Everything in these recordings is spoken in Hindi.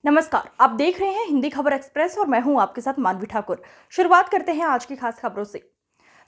नमस्कार, आप देख रहे हैं हिंदी खबर एक्सप्रेस और मैं हूं आपके साथ मानवी ठाकुर। शुरुआत करते हैं आज की खास खबरों से।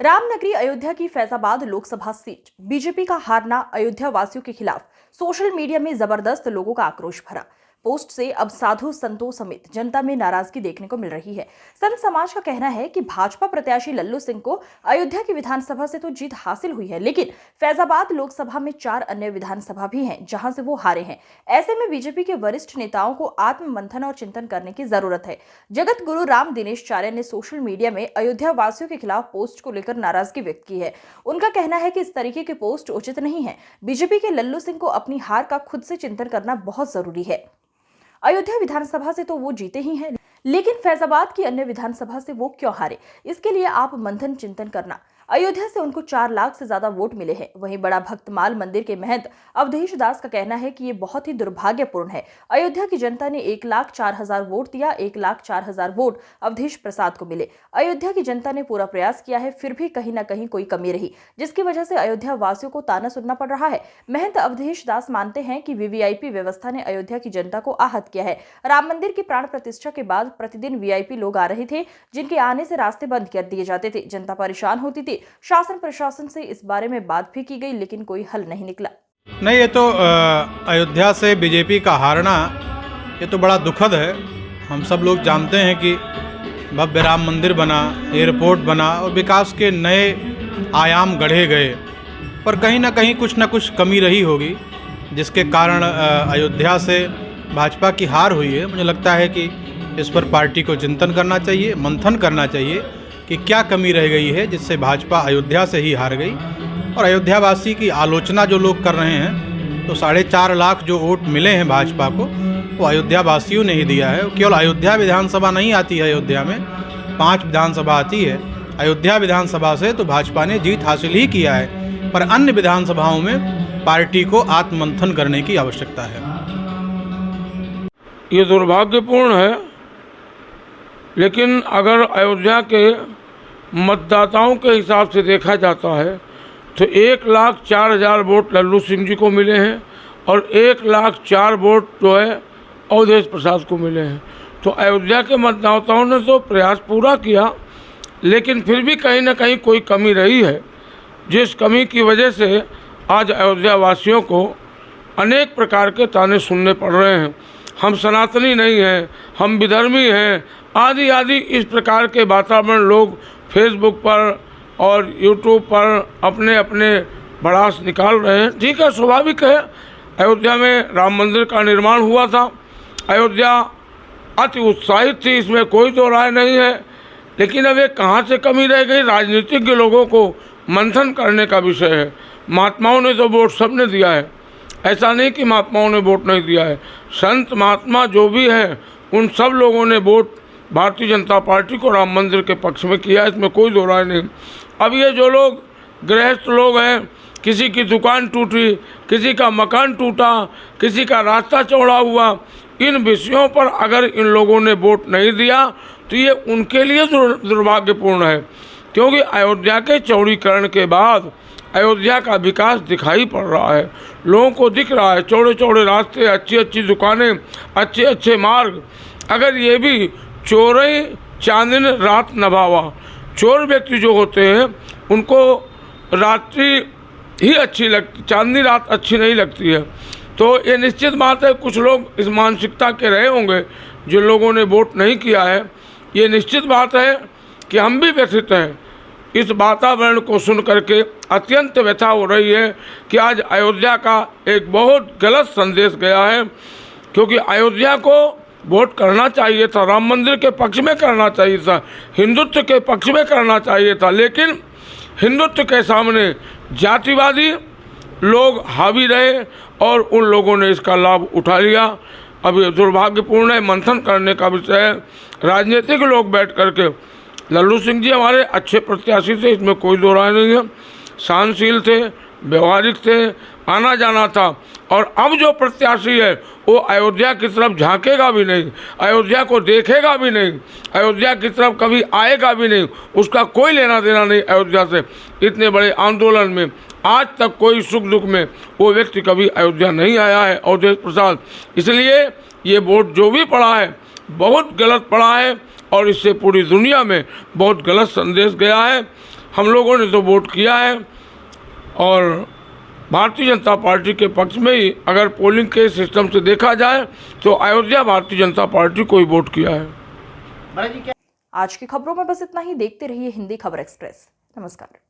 रामनगरी अयोध्या की फैजाबाद लोकसभा सीट, बीजेपी का हारना अयोध्या वासियों के खिलाफ सोशल मीडिया में जबरदस्त लोगों का आक्रोश भरा। पोस्ट से अब साधु संतों समेत जनता में नाराजगी देखने को मिल रही है। संत समाज का कहना है कि भाजपा प्रत्याशी लल्लू सिंह को अयोध्या की विधानसभा से तो जीत हासिल हुई है, लेकिन फैजाबाद लोकसभा में 4 अन्य विधानसभा भी हैं जहां से वो हारे हैं। ऐसे में बीजेपी के वरिष्ठ नेताओं को आत्ममंथन और चिंतन करने की जरूरत है। जगत गुरु राम दिनेशाचार्य ने सोशल मीडिया में अयोध्या वासियों के खिलाफ पोस्ट को लेकर नाराजगी व्यक्त की है। उनका कहना है कि इस तरीके की पोस्ट उचित नहीं है। बीजेपी के लल्लू सिंह को अपनी हार का खुद से चिंतन करना बहुत जरूरी है। अयोध्या विधानसभा से तो वो जीते ही हैं, लेकिन फैजाबाद की अन्य विधानसभा से वो क्यों हारे, इसके लिए आप मंथन चिंतन करना। अयोध्या से उनको 4 लाख से ज्यादा वोट मिले हैं। वहीं बड़ा भक्तमाल मंदिर के महंत अवधेश दास का कहना है कि ये बहुत ही दुर्भाग्यपूर्ण है। अयोध्या की जनता ने 1,04,000 वोट दिया, 1,04,000 वोट अवधेश प्रसाद को मिले। अयोध्या की जनता ने पूरा प्रयास किया है, फिर भी कहीं ना कहीं कोई कमी रही, जिसकी वजह से अयोध्या वासियों को ताना सुनना पड़ रहा है। महंत अवधेश दास मानते हैं कि वीवीआईपी व्यवस्था ने अयोध्या की जनता को आहत किया है। राम मंदिर की प्राण प्रतिष्ठा के बाद प्रतिदिन वीआईपी लोग आ रहे थे, जिनके आने से रास्ते बंद कर दिए जाते थे। जनता परेशान होती थी। शासन प्रशासन से इस बारे में बात भी की गई, लेकिन कोई हल नहीं निकला। नहीं, ये तो अयोध्या से बीजेपी का हारना ये तो बड़ा दुखद है। हम सब लोग जानते हैं कि भव्य राम मंदिर बना, एयरपोर्ट बना और विकास के नए आयाम गढ़े गए, पर कहीं ना कहीं कुछ ना कुछ कमी रही होगी, जिसके कारण अयोध्या से भाजपा की हार हुई है। मुझे लगता है कि इस पर पार्टी को चिंतन करना चाहिए, मंथन करना चाहिए कि क्या कमी रह गई है जिससे भाजपा अयोध्या से ही हार गई। और अयोध्यावासी की आलोचना जो लोग कर रहे हैं, तो 4.5 लाख जो वोट मिले हैं भाजपा को, वो अयोध्या वासियों ने ही दिया है। केवल अयोध्या विधानसभा नहीं आती है, अयोध्या में 5 विधानसभा आती है। अयोध्या विधानसभा से तो भाजपा ने जीत हासिल ही किया है, पर अन्य विधानसभाओं में पार्टी को आत्ममंथन करने की आवश्यकता है। ये दुर्भाग्यपूर्ण है, लेकिन अगर अयोध्या के मतदाताओं के हिसाब से देखा जाता है तो 1,04,000 वोट लल्लू सिंह जी को मिले हैं और 1,04,000 वोट जो है अवधेश प्रसाद को मिले हैं। तो अयोध्या के मतदाताओं ने तो प्रयास पूरा किया, लेकिन फिर भी कहीं ना कहीं कोई कमी रही है, जिस कमी की वजह से आज अयोध्या वासियों को अनेक प्रकार के ताने सुनने पड़ रहे हैं। हम सनातनी नहीं हैं, हम विधर्मी हैं, आदि आदि इस प्रकार के वातावरण लोग फेसबुक पर और यूट्यूब पर अपने अपने भड़ास निकाल रहे हैं। ठीक है, स्वाभाविक है। अयोध्या में राम मंदिर का निर्माण हुआ था, अयोध्या अति उत्साहित थी, इसमें कोई दो राय नहीं है। लेकिन अब ये कहाँ से कमी रह गई, राजनीतिक के लोगों को मंथन करने का विषय है। महात्माओं ने तो वोट सबने दिया है, ऐसा नहीं कि महात्माओं ने वोट नहीं दिया है। संत महात्मा जो भी हैं, उन सब लोगों ने वोट भारतीय जनता पार्टी को राम मंदिर के पक्ष में किया, इसमें कोई दो राय नहीं। अब ये जो लोग गृहस्थ लोग हैं, किसी की दुकान टूटी, किसी का मकान टूटा, किसी का रास्ता चौड़ा हुआ, इन विषयों पर अगर इन लोगों ने वोट नहीं दिया तो ये उनके लिए दुर्भाग्यपूर्ण है। क्योंकि अयोध्या के चौड़ीकरण के बाद अयोध्या का विकास दिखाई पड़ रहा है, लोगों को दिख रहा है। चौड़े चौड़े रास्ते, अच्छी अच्छी दुकानें, अच्छे अच्छे मार्ग। अगर ये भी चोरी चांदनी रात नभावा, चोर व्यक्ति जो होते हैं उनको रात्रि ही अच्छी लगती, चांदनी रात अच्छी नहीं लगती है। तो ये निश्चित बात है, कुछ लोग इस मानसिकता के रहे होंगे जिन लोगों ने वोट नहीं किया है। ये निश्चित बात है कि हम भी व्यथित हैं। इस वातावरण को सुन करके अत्यंत व्यथा हो रही है कि आज अयोध्या का एक बहुत गलत संदेश गया है। क्योंकि अयोध्या को वोट करना चाहिए था, राम मंदिर के पक्ष में करना चाहिए था, हिंदुत्व के पक्ष में करना चाहिए था, लेकिन हिंदुत्व के सामने जातिवादी लोग हावी रहे और उन लोगों ने इसका लाभ उठा लिया। अब ये दुर्भाग्यपूर्ण है, मंथन करने का विषय है। राजनीतिक लोग बैठ करके, लल्लू सिंह जी हमारे अच्छे प्रत्याशी थे, इसमें कोई दो राय नहीं है, सहनशील थे, व्यवहारिक थे, आना जाना था। और अब जो प्रत्याशी है वो अयोध्या की तरफ झांकेगा भी नहीं, अयोध्या को देखेगा भी नहीं, अयोध्या की तरफ कभी आएगा भी नहीं, उसका कोई लेना देना नहीं अयोध्या से। इतने बड़े आंदोलन में आज तक कोई सुख दुख में वो व्यक्ति कभी अयोध्या नहीं आया है, अवधेश प्रसाद। इसलिए ये वोट जो भी पड़ा है बहुत गलत पड़ा है और इससे पूरी दुनिया में बहुत गलत संदेश गया है। हम लोगों ने तो वोट किया है और भारतीय जनता पार्टी के पक्ष में ही अगर पोलिंग के सिस्टम से देखा जाए तो अयोध्या भारतीय जनता पार्टी को ही वोट किया है। आज की खबरों में बस इतना ही। देखते रहिए हिंदी खबर एक्सप्रेस। नमस्कार।